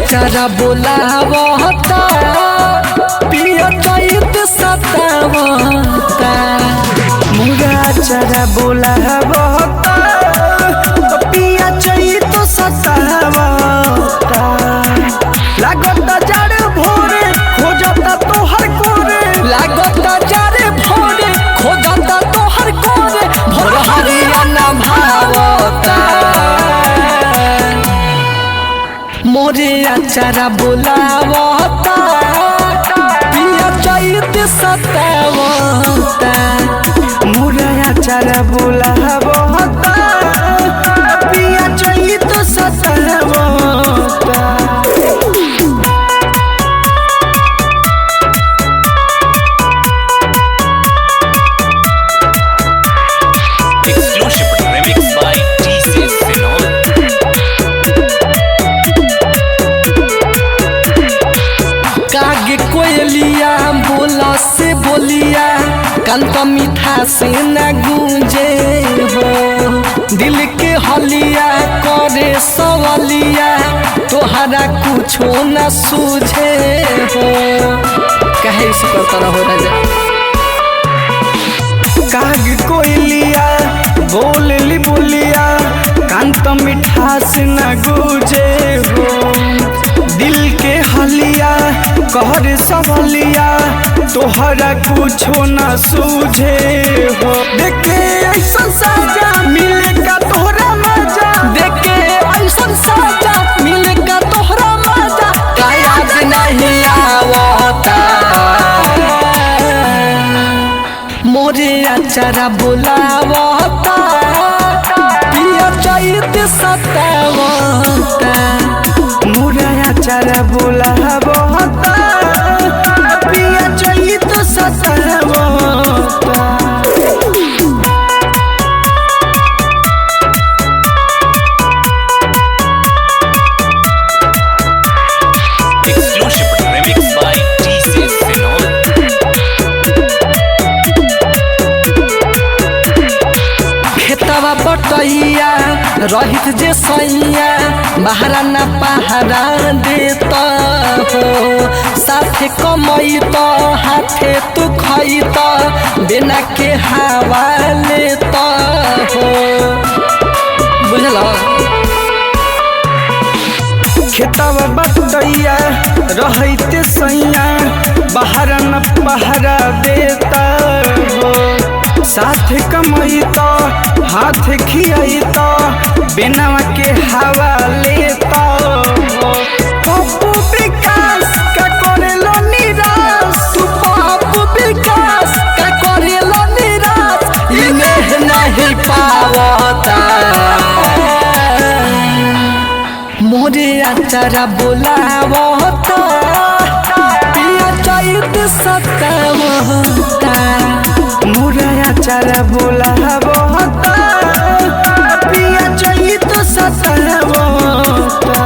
चरा बोलावता पिया चैत सतावता मुगा चरा बोलावता पिया चैत सतावता लागता जड़ भोरे खोजता तोहर कोरे लागता जड़ भोरे खोजता तोहर कोरे भोर हरियाणा भावता मोरे अचारा बोलावता पिया चैत सतावता मोरे अचारा बोलावता पिया चैत सतावता कोयलिया बोला से बोलिया कंत मीठा से न गूंजे हो दिल के हलिया करे सवलिया तोहरा कुछो न सूझे हो कहे इसी पर तरह हो राजा काग कोयलिया बोलली बोलिया कंत मीठा से न गूंजे हो दिल के हलिया कहर सवलिया तोहरा कुछो न सूझे हो देखे ऐसा साजा मिलेगा तोहरा मजा देखे ऐसा साजा मिलेगा तोहरा मजा याद नहीं आवता मोरे अचारा बोलावता पिया चैत सतावता मोरे अचारा बोलावता पिया चैत सतावता खेतवा बटैया रहित जे सैया बहरा न पहरा देता हो साथे कमैत हाथे तू खैत बिना के हवा लेता हो बुझल खेतवा बटैया रहित सैया बहरा न पहरा देता हो साथ कमैत हाथ खियात बिना के हवा लेता पप्पू विकास का करेलो निराश तू पप्पू विकास का करेलो निराश इन्हें नहीं पावता मोरे अचारा बोलावता पिया चैत सतावता मोरे अचारा बोलावता पिया चैत सतावता।